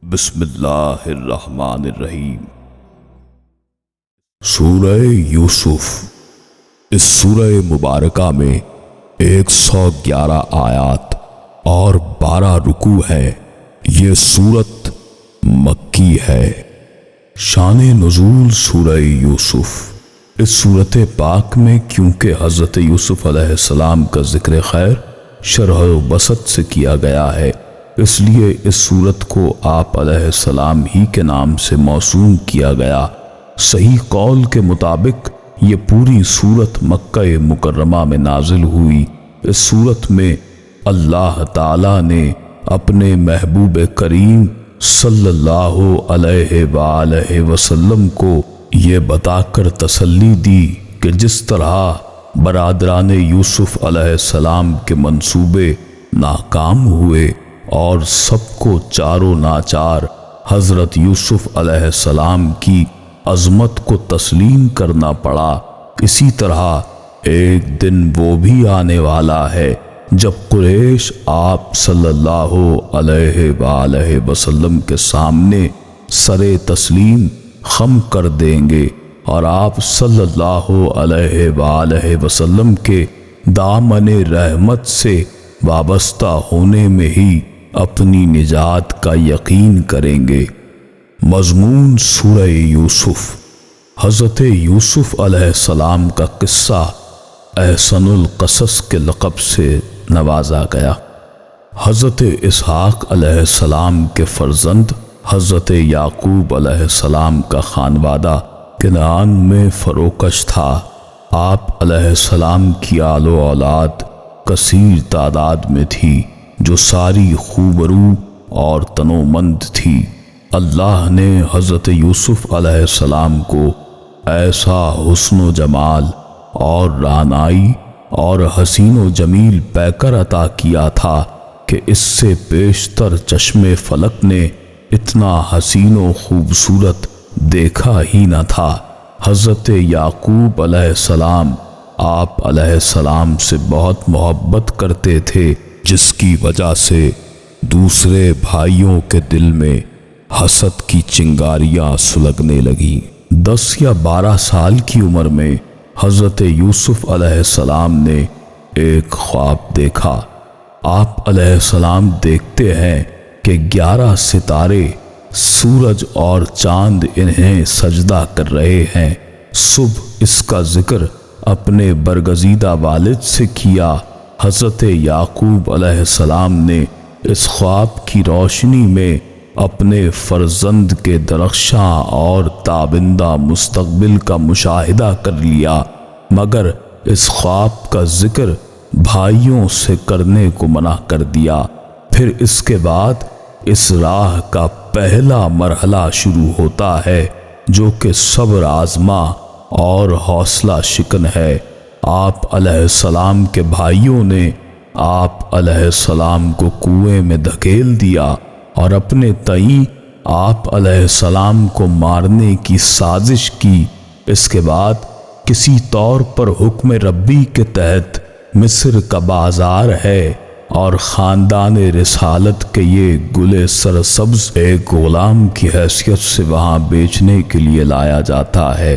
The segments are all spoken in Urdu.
بسم اللہ الرحمن الرحیم۔ سورہ یوسف۔ اس سورہ مبارکہ میں 111 آیات اور 12 رکوع ہے۔ یہ سورت مکی ہے۔ شان نزول سورہ یوسف۔ اس سورت پاک میں کیونکہ حضرت یوسف علیہ السلام کا ذکر خیر شرح و بسط سے کیا گیا ہے، اس لیے اس سورت کو آپ علیہ السلام ہی کے نام سے موسوم کیا گیا۔ صحیح قول کے مطابق یہ پوری سورت مکہ مکرمہ میں نازل ہوئی۔ اس سورت میں اللہ تعالی نے اپنے محبوب کریم صلی اللہ علیہ وآلہ وسلم کو یہ بتا کر تسلی دی کہ جس طرح برادران یوسف علیہ السلام کے منصوبے ناکام ہوئے اور سب کو چاروں ناچار حضرت یوسف علیہ السلام کی عظمت کو تسلیم کرنا پڑا، اسی طرح ایک دن وہ بھی آنے والا ہے جب قریش آپ صلی اللہ علیہ وآلہ وسلم کے سامنے سر تسلیم خم کر دیں گے اور آپ صلی اللہ علیہ وآلہ وسلم کے دامن رحمت سے وابستہ ہونے میں ہی اپنی نجات کا یقین کریں گے۔ مضمون سورہ یوسف۔ حضرت یوسف علیہ السلام کا قصہ احسن القصص کے لقب سے نوازا گیا۔ حضرت اسحاق علیہ السلام کے فرزند حضرت یعقوب علیہ السلام کا خانوادہ کنعان میں فروکش تھا۔ آپ علیہ السلام کی آل و اولاد کثیر تعداد میں تھی جو ساری خوبرو اور تنومند تھی۔ اللہ نے حضرت یوسف علیہ السلام کو ایسا حسن و جمال اور رعنائی اور حسین و جمیل پیکر عطا کیا تھا کہ اس سے پیشتر چشم فلک نے اتنا حسین و خوبصورت دیکھا ہی نہ تھا۔ حضرت یعقوب علیہ السلام آپ علیہ السلام سے بہت محبت کرتے تھے، جس کی وجہ سے دوسرے بھائیوں کے دل میں حسد کی چنگاریاں سلگنے لگیں۔ 10 یا 12 سال کی عمر میں حضرت یوسف علیہ السلام نے ایک خواب دیکھا۔ آپ علیہ السلام دیکھتے ہیں کہ 11 ستارے، سورج اور چاند انہیں سجدہ کر رہے ہیں۔ صبح اس کا ذکر اپنے برگزیدہ والد سے کیا۔ حضرت یعقوب علیہ السلام نے اس خواب کی روشنی میں اپنے فرزند کے درخشاں اور تابندہ مستقبل کا مشاہدہ کر لیا، مگر اس خواب کا ذکر بھائیوں سے کرنے کو منع کر دیا۔ پھر اس کے بعد اس راہ کا پہلا مرحلہ شروع ہوتا ہے جو کہ صبر آزما اور حوصلہ شکن ہے۔ آپ علیہ السلام کے بھائیوں نے آپ علیہ السلام کو کنویں میں دھکیل دیا اور اپنے تئیں آپ علیہ السلام کو مارنے کی سازش کی۔ اس کے بعد کسی طور پر حکم ربی کے تحت مصر کا بازار ہے اور خاندان رسالت کے یہ گل سرسبز ایک غلام کی حیثیت سے وہاں بیچنے کے لیے لایا جاتا ہے۔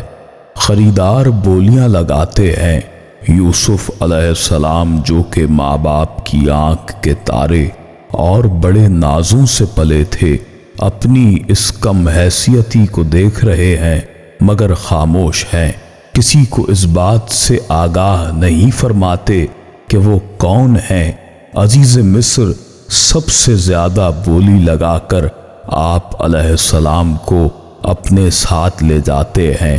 خریدار بولیاں لگاتے ہیں۔ یوسف علیہ السلام جو کہ ماں باپ کی آنکھ کے تارے اور بڑے نازوں سے پلے تھے، اپنی اس کم حیثیتی کو دیکھ رہے ہیں مگر خاموش ہیں، کسی کو اس بات سے آگاہ نہیں فرماتے کہ وہ کون ہیں۔ عزیز مصر سب سے زیادہ بولی لگا کر آپ علیہ السلام کو اپنے ساتھ لے جاتے ہیں۔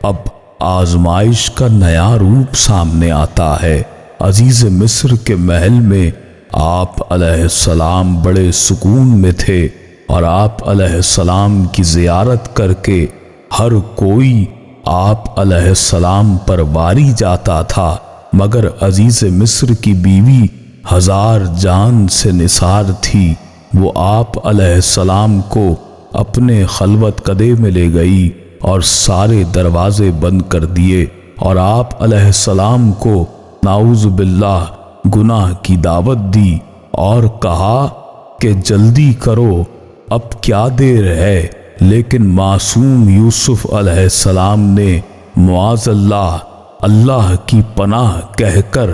اب آزمائش کا نیا روپ سامنے آتا ہے۔ عزیز مصر کے محل میں آپ علیہ السلام بڑے سکون میں تھے اور آپ علیہ السلام کی زیارت کر کے ہر کوئی آپ علیہ السلام پر واری جاتا تھا، مگر عزیز مصر کی بیوی 1000 جان سے نثار تھی۔ وہ آپ علیہ السلام کو اپنے خلوت کدے میں لے گئی اور سارے دروازے بند کر دیے اور آپ علیہ السلام کو نعوذ باللہ گناہ کی دعوت دی اور کہا کہ جلدی کرو، اب کیا دیر ہے؟ لیکن معصوم یوسف علیہ السلام نے معاذ اللہ، اللہ کی پناہ کہہ کر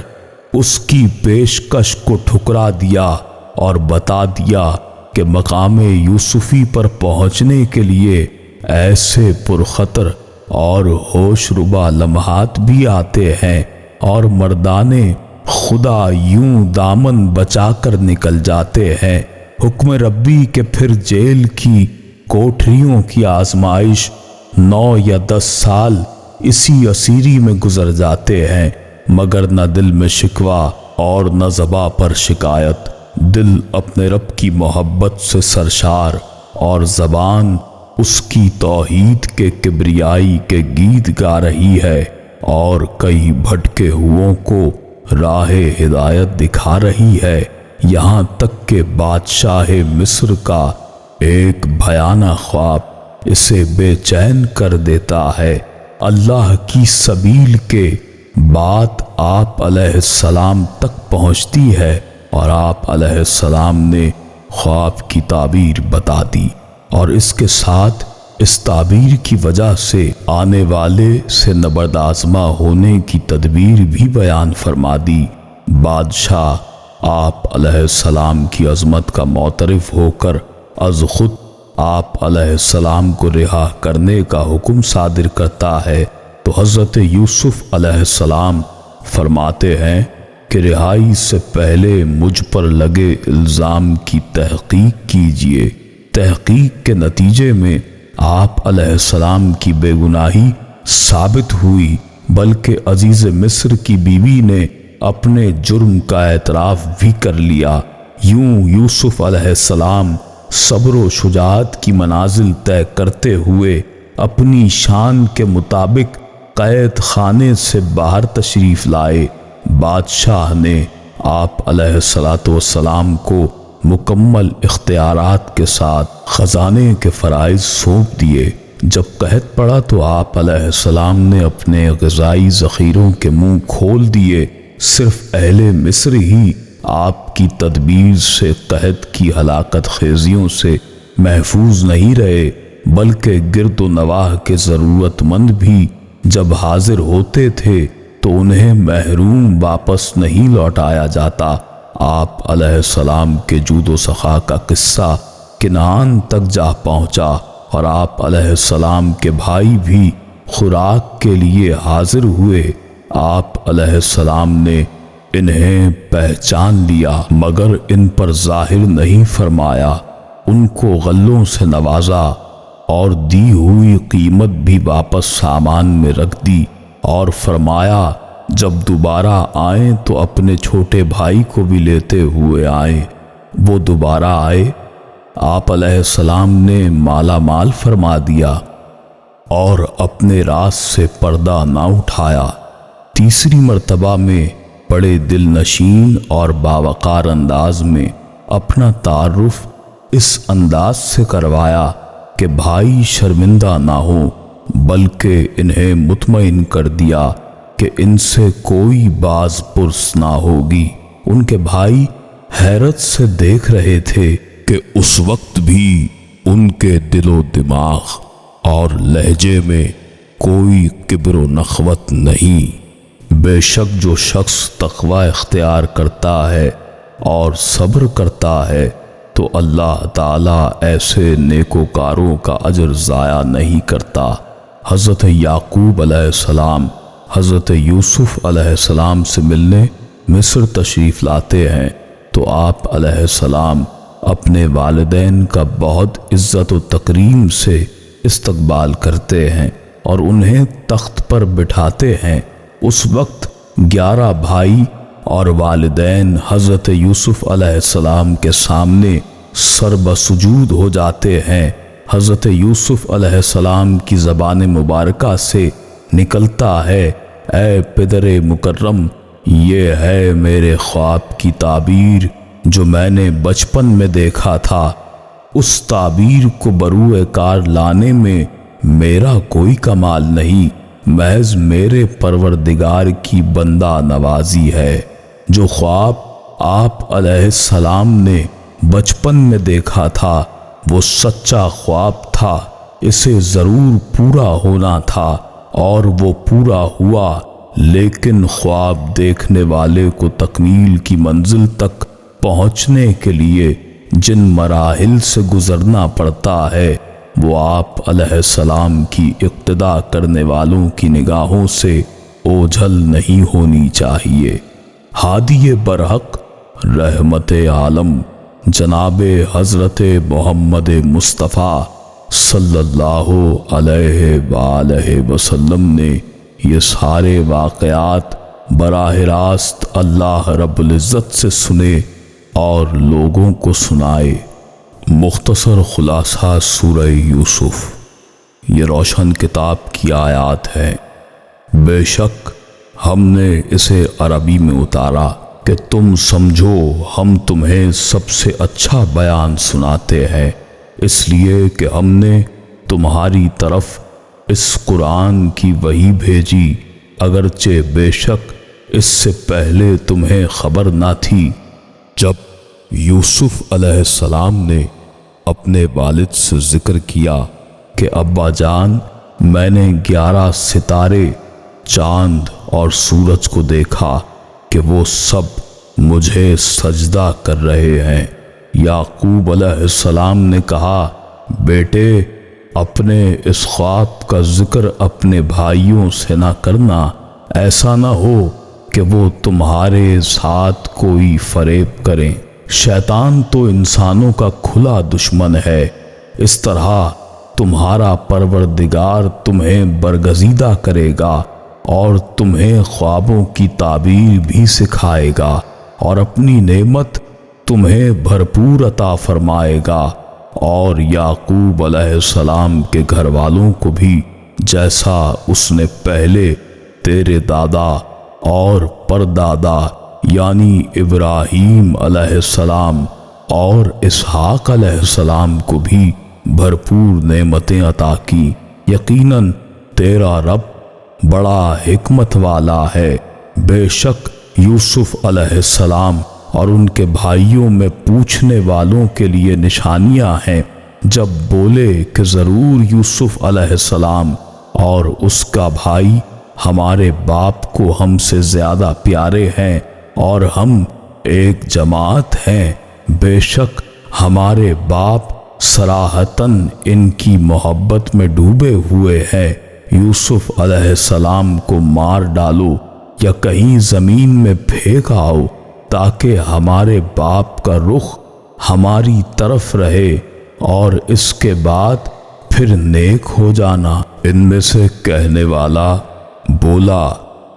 اس کی پیشکش کو ٹھکرا دیا اور بتا دیا کہ مقام یوسفی پر پہنچنے کے لیے ایسے پرخطر اور ہوش ربا لمحات بھی آتے ہیں اور مردانے خدا یوں دامن بچا کر نکل جاتے ہیں۔ حکم ربی کے پھر جیل کی کوٹھریوں کی آزمائش 9 یا 10 سال اسی اسیری میں گزر جاتے ہیں، مگر نہ دل میں شکوہ اور نہ زباں پر شکایت۔ دل اپنے رب کی محبت سے سرشار اور زبان اس کی توحید کے کبریائی کے گیت گا رہی ہے اور کئی بھٹکے ہوئوں کو راہ ہدایت دکھا رہی ہے، یہاں تک کہ بادشاہ مصر کا ایک بھیانہ خواب اسے بے چین کر دیتا ہے۔ اللہ کی سبیل کے بات آپ علیہ السلام تک پہنچتی ہے اور آپ علیہ السلام نے خواب کی تعبیر بتا دی اور اس کے ساتھ اس تعبیر کی وجہ سے آنے والے سے نبرد آزما ہونے کی تدبیر بھی بیان فرما دی۔ بادشاہ آپ علیہ السلام کی عظمت کا معترف ہو کر از خود آپ علیہ السلام کو رہا کرنے کا حکم صادر کرتا ہے تو حضرت یوسف علیہ السلام فرماتے ہیں کہ رہائی سے پہلے مجھ پر لگے الزام کی تحقیق کیجیے۔ تحقیق کے نتیجے میں آپ علیہ السلام کی بے گناہی ثابت ہوئی، بلکہ عزیز مصر کی بیوی نے اپنے جرم کا اعتراف بھی کر لیا۔ یوں یوسف علیہ السلام صبر و شجاعت کی منازل طے کرتے ہوئے اپنی شان کے مطابق قید خانے سے باہر تشریف لائے۔ بادشاہ نے آپ علیہ السلام کو مکمل اختیارات کے ساتھ خزانے کے فرائض سونپ دیے۔ جب قحط پڑا تو آپ علیہ السلام نے اپنے غذائی ذخیروں کے منہ کھول دیے۔ صرف اہل مصر ہی آپ کی تدبیر سے قحط کی ہلاکت خیزیوں سے محفوظ نہیں رہے، بلکہ گرد و نواح کے ضرورت مند بھی جب حاضر ہوتے تھے تو انہیں محروم واپس نہیں لوٹایا جاتا۔ آپ علیہ السلام کے جود و سخا کا قصہ کنعان تک جا پہنچا اور آپ علیہ السلام کے بھائی بھی خوراک کے لیے حاضر ہوئے۔ آپ علیہ السلام نے انہیں پہچان لیا مگر ان پر ظاہر نہیں فرمایا، ان کو غلوں سے نوازا اور دی ہوئی قیمت بھی واپس سامان میں رکھ دی اور فرمایا جب دوبارہ آئیں تو اپنے چھوٹے بھائی کو بھی لیتے ہوئے آئیں۔ وہ دوبارہ آئے، آپ علیہ السلام نے مالا مال فرما دیا اور اپنے راز سے پردہ نہ اٹھایا۔ تیسری مرتبہ میں بڑے دل نشین اور باوقار انداز میں اپنا تعارف اس انداز سے کروایا کہ بھائی شرمندہ نہ ہوں، بلکہ انہیں مطمئن کر دیا کہ ان سے کوئی باز پرس نہ ہوگی۔ ان کے بھائی حیرت سے دیکھ رہے تھے کہ اس وقت بھی ان کے دل و دماغ اور لہجے میں کوئی کبر و نخوت نہیں۔ بے شک جو شخص تقوی اختیار کرتا ہے اور صبر کرتا ہے تو اللہ تعالیٰ ایسے نیکوکاروں کا اجر ضائع نہیں کرتا۔ حضرت یعقوب علیہ السلام حضرت یوسف علیہ السلام سے ملنے مصر تشریف لاتے ہیں تو آپ علیہ السلام اپنے والدین کا بہت عزت و تکریم سے استقبال کرتے ہیں اور انہیں تخت پر بٹھاتے ہیں۔ اس وقت 11 بھائی اور والدین حضرت یوسف علیہ السلام کے سامنے سربسجود ہو جاتے ہیں۔ حضرت یوسف علیہ السلام کی زبان مبارکہ سے نکلتا ہے، اے پدر مکرم، یہ ہے میرے خواب کی تعبیر جو میں نے بچپن میں دیکھا تھا۔ اس تعبیر کو بروئے کار لانے میں میرا کوئی کمال نہیں، محض میرے پروردگار کی بندہ نوازی ہے۔ جو خواب آپ علیہ السلام نے بچپن میں دیکھا تھا وہ سچا خواب تھا، اسے ضرور پورا ہونا تھا اور وہ پورا ہوا، لیکن خواب دیکھنے والے کو تکمیل کی منزل تک پہنچنے کے لیے جن مراحل سے گزرنا پڑتا ہے وہ آپ علیہ السلام کی اقتدا کرنے والوں کی نگاہوں سے اوجھل نہیں ہونی چاہیے۔ ہادی برحق رحمت عالم جناب حضرت محمد مصطفیٰ صلی اللہ علیہ وآلہ وسلم نے یہ سارے واقعات براہ راست اللہ رب العزت سے سنے اور لوگوں کو سنائے۔ مختصر خلاصہ سورہ یوسف، یہ روشن کتاب کی آیات ہے۔ بے شک ہم نے اسے عربی میں اتارا کہ تم سمجھو ہم تمہیں سب سے اچھا بیان سناتے ہیں، اس لیے کہ ہم نے تمہاری طرف اس قرآن کی وحی بھیجی، اگرچہ بے شک اس سے پہلے تمہیں خبر نہ تھی۔ جب یوسف علیہ السلام نے اپنے والد سے ذکر کیا کہ ابا جان، میں نے 11 ستارے، چاند اور سورج کو دیکھا کہ وہ سب مجھے سجدہ کر رہے ہیں، یعقوب علیہ السلام نے کہا، بیٹے اپنے اس خواب کا ذکر اپنے بھائیوں سے نہ کرنا، ایسا نہ ہو کہ وہ تمہارے ساتھ کوئی فریب کریں۔ شیطان تو انسانوں کا کھلا دشمن ہے، اس طرح تمہارا پروردگار تمہیں برگزیدہ کرے گا اور تمہیں خوابوں کی تعبیر بھی سکھائے گا اور اپنی نعمت تمہیں بھرپور عطا فرمائے گا، اور یعقوب علیہ السلام کے گھر والوں کو بھی جیسا اس نے پہلے تیرے دادا اور پردادا یعنی ابراہیم علیہ السلام اور اسحاق علیہ السلام کو بھی بھرپور نعمتیں عطا کی۔ یقیناً تیرا رب بڑا حکمت والا ہے۔ بے شک یوسف علیہ السلام اور ان کے بھائیوں میں پوچھنے والوں کے لیے نشانیاں ہیں، جب بولے کہ ضرور یوسف علیہ السلام اور اس کا بھائی ہمارے باپ کو ہم سے زیادہ پیارے ہیں اور ہم ایک جماعت ہیں، بے شک ہمارے باپ صراحتاً ان کی محبت میں ڈوبے ہوئے ہیں، یوسف علیہ السلام کو مار ڈالو یا کہیں زمین میں پھینک آؤ تاکہ ہمارے باپ کا رخ ہماری طرف رہے اور اس کے بعد پھر نیک ہو جانا۔ ان میں سے کہنے والا بولا،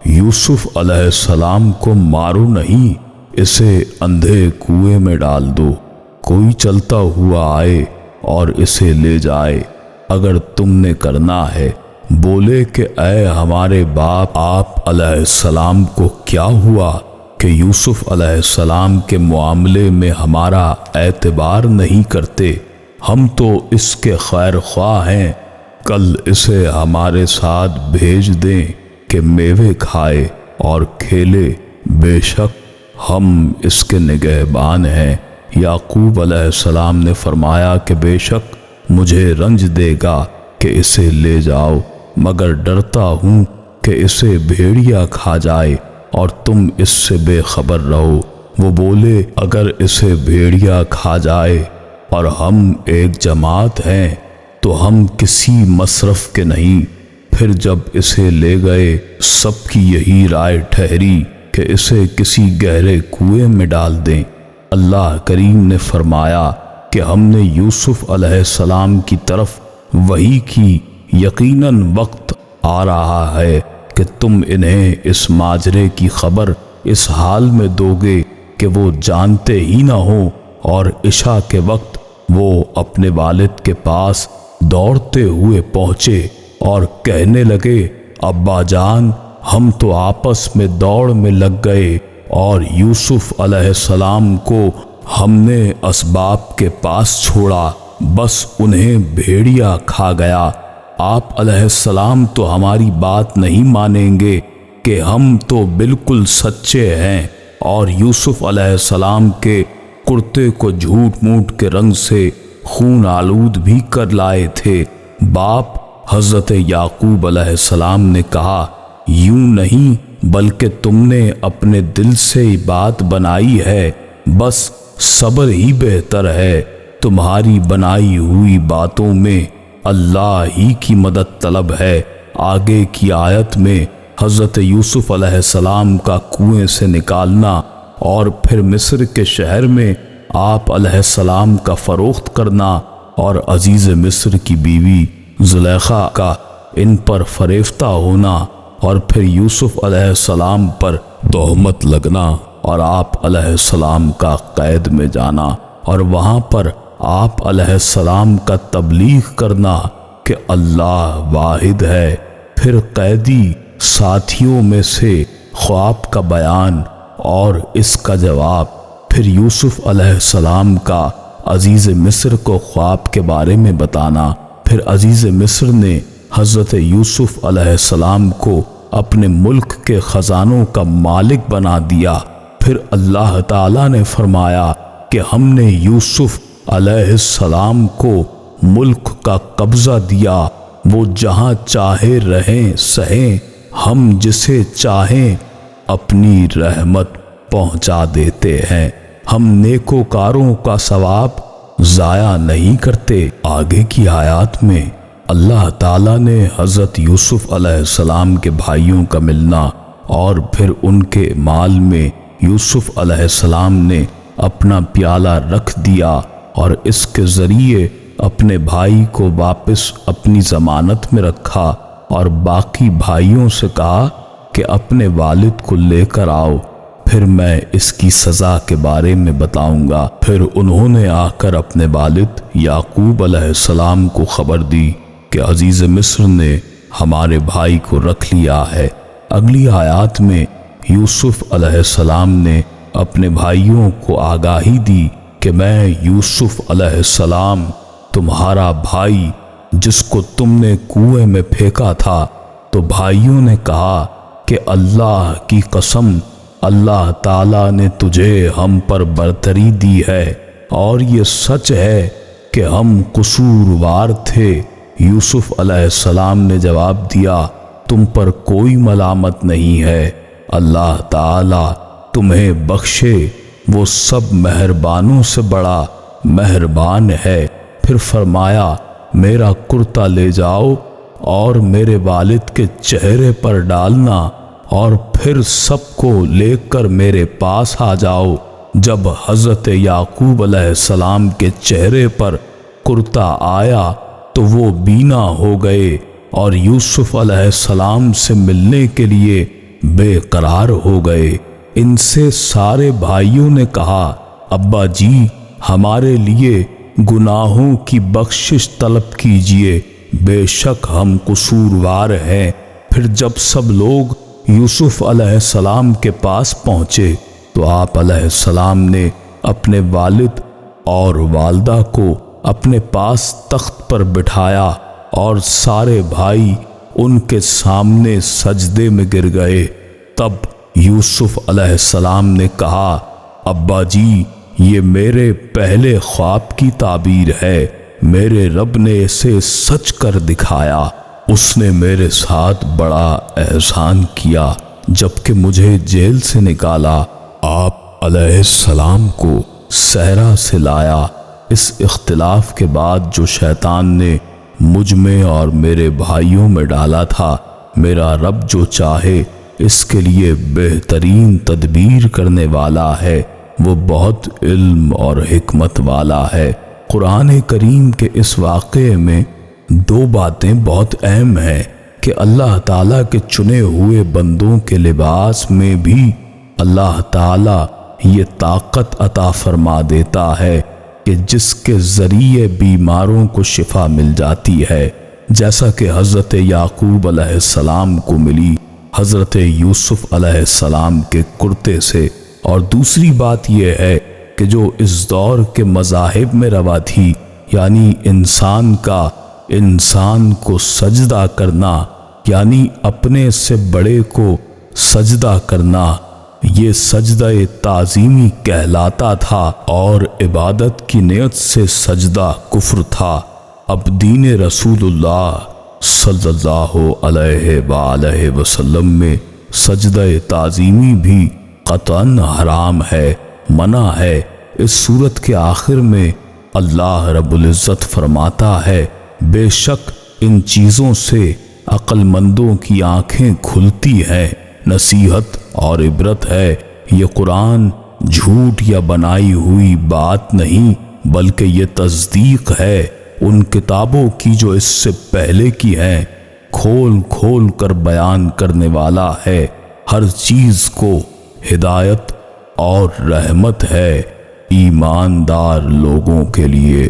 یوسف علیہ السلام کو مارو نہیں، اسے اندھے کنویں میں ڈال دو، کوئی چلتا ہوا آئے اور اسے لے جائے اگر تم نے کرنا ہے۔ بولے کہ اے ہمارے باپ، آپ علیہ السلام کو کیا ہوا کہ یوسف علیہ السلام کے معاملے میں ہمارا اعتبار نہیں کرتے؟ ہم تو اس کے خیر خواہ ہیں، کل اسے ہمارے ساتھ بھیج دیں کہ میوے کھائے اور کھیلے، بے شک ہم اس کے نگہبان ہیں۔ یعقوب علیہ السلام نے فرمایا کہ بے شک مجھے رنج دے گا کہ اسے لے جاؤ، مگر ڈرتا ہوں کہ اسے بھیڑیا کھا جائے اور تم اس سے بے خبر رہو۔ وہ بولے، اگر اسے بھیڑیا کھا جائے اور ہم ایک جماعت ہیں تو ہم کسی مصرف کے نہیں۔ پھر جب اسے لے گئے سب کی یہی رائے ٹھہری کہ اسے کسی گہرے کنویں میں ڈال دیں۔ اللہ کریم نے فرمایا کہ ہم نے یوسف علیہ السلام کی طرف وحی کی، یقیناً وقت آ رہا ہے کہ تم انہیں اس ماجرے کی خبر اس حال میں دو گے کہ وہ جانتے ہی نہ ہوں۔ اور عشاء کے وقت وہ اپنے والد کے پاس دوڑتے ہوئے پہنچے اور کہنے لگے، ابا جان، ہم تو آپس میں دوڑ میں لگ گئے اور یوسف علیہ السلام کو ہم نے اسباب کے پاس چھوڑا، بس انہیں بھیڑیا کھا گیا۔ آپ علیہ السلام تو ہماری بات نہیں مانیں گے کہ ہم تو بالکل سچے ہیں، اور یوسف علیہ السلام کے کرتے کو جھوٹ موٹ کے رنگ سے خون آلود بھی کر لائے تھے۔ باپ حضرت یعقوب علیہ السلام نے کہا، یوں نہیں بلکہ تم نے اپنے دل سے بات بنائی ہے، بس صبر ہی بہتر ہے۔ تمہاری بنائی ہوئی باتوں میں اللہ ہی کی مدد طلب ہے۔ آگے کی آیت میں حضرت یوسف علیہ السلام کا کنویں سے نکالنا اور پھر مصر کے شہر میں آپ علیہ السلام کا فروخت کرنا اور عزیز مصر کی بیوی زلیخا کا ان پر فریفتہ ہونا اور پھر یوسف علیہ السلام پر تہمت لگنا اور آپ علیہ السلام کا قید میں جانا اور وہاں پر آپ علیہ السلام کا تبلیغ کرنا کہ اللہ واحد ہے، پھر قیدی ساتھیوں میں سے خواب کا بیان اور اس کا جواب، پھر یوسف علیہ السلام کا عزیز مصر کو خواب کے بارے میں بتانا، پھر عزیز مصر نے حضرت یوسف علیہ السلام کو اپنے ملک کے خزانوں کا مالک بنا دیا، پھر اللہ تعالیٰ نے فرمایا کہ ہم نے یوسف علیہ السلام کو ملک کا قبضہ دیا، وہ جہاں چاہے رہیں سہیں، ہم جسے چاہیں اپنی رحمت پہنچا دیتے ہیں، ہم نیکوکاروں کا ثواب ضائع نہیں کرتے۔ آگے کی آیات میں اللہ تعالیٰ نے حضرت یوسف علیہ السلام کے بھائیوں کا ملنا اور پھر ان کے مال میں یوسف علیہ السلام نے اپنا پیالہ رکھ دیا اور اس کے ذریعے اپنے بھائی کو واپس اپنی ضمانت میں رکھا اور باقی بھائیوں سے کہا کہ اپنے والد کو لے کر آؤ، پھر میں اس کی سزا کے بارے میں بتاؤں گا۔ پھر انہوں نے آ کر اپنے والد یعقوب علیہ السلام کو خبر دی کہ عزیز مصر نے ہمارے بھائی کو رکھ لیا ہے۔ اگلی آیات میں یوسف علیہ السلام نے اپنے بھائیوں کو آگاہی دی کہ میں یوسف علیہ السلام تمہارا بھائی جس کو تم نے کنویں میں پھینکا تھا۔ تو بھائیوں نے کہا کہ اللہ کی قسم، اللہ تعالیٰ نے تجھے ہم پر برتری دی ہے اور یہ سچ ہے کہ ہم قصوروار تھے۔ یوسف علیہ السلام نے جواب دیا، تم پر کوئی ملامت نہیں ہے، اللہ تعالیٰ تمہیں بخشے، وہ سب مہربانوں سے بڑا مہربان ہے۔ پھر فرمایا، میرا کرتا لے جاؤ اور میرے والد کے چہرے پر ڈالنا اور پھر سب کو لے کر میرے پاس آ جاؤ۔ جب حضرت یعقوب علیہ السلام کے چہرے پر کرتا آیا تو وہ بینا ہو گئے اور یوسف علیہ السلام سے ملنے کے لیے بے قرار ہو گئے۔ ان سے سارے بھائیوں نے کہا، ابا جی ہمارے لیے گناہوں کی بخشش طلب کیجئے، بے شک ہم قصوروار ہیں۔ پھر جب سب لوگ یوسف علیہ السلام کے پاس پہنچے تو آپ علیہ السلام نے اپنے والد اور والدہ کو اپنے پاس تخت پر بٹھایا اور سارے بھائی ان کے سامنے سجدے میں گر گئے۔ تب یوسف علیہ السلام نے کہا، ابا جی یہ میرے پہلے خواب کی تعبیر ہے، میرے رب نے اسے سچ کر دکھایا، اس نے میرے ساتھ بڑا احسان کیا جبکہ مجھے جیل سے نکالا، آپ علیہ السلام کو صحرا سے لایا۔ اس اختلاف کے بعد جو شیطان نے مجھ میں اور میرے بھائیوں میں ڈالا تھا، میرا رب جو چاہے اس کے لیے بہترین تدبیر کرنے والا ہے، وہ بہت علم اور حکمت والا ہے۔ قرآن کریم کے اس واقعے میں دو باتیں بہت اہم ہیں کہ اللہ تعالیٰ کے چنے ہوئے بندوں کے لباس میں بھی اللہ تعالیٰ یہ طاقت عطا فرما دیتا ہے کہ جس کے ذریعے بیماروں کو شفا مل جاتی ہے، جیسا کہ حضرت یعقوب علیہ السلام کو ملی حضرت یوسف علیہ السلام کے کرتے سے۔ اور دوسری بات یہ ہے کہ جو اس دور کے مذاہب میں روا تھی، یعنی انسان کو سجدہ کرنا، یعنی اپنے سے بڑے کو سجدہ کرنا، یہ سجدہ تعظیمی کہلاتا تھا اور عبادت کی نیت سے سجدہ کفر تھا۔ اب دین رسول اللہ صلی اللہ علیہ وآلہ وسلم میں سجدہ تعظیمی بھی قطعاً حرام ہے، منع ہے۔ اس سورت کے آخر میں اللہ رب العزت فرماتا ہے، بے شک ان چیزوں سے عقل مندوں کی آنکھیں کھلتی ہیں، نصیحت اور عبرت ہے۔ یہ قرآن جھوٹ یا بنائی ہوئی بات نہیں بلکہ یہ تصدیق ہے ان کتابوں کی جو اس سے پہلے کی ہیں، کھول کھول کر بیان کرنے والا ہے، ہر چیز کو ہدایت اور رحمت ہے ایماندار لوگوں کے لیے۔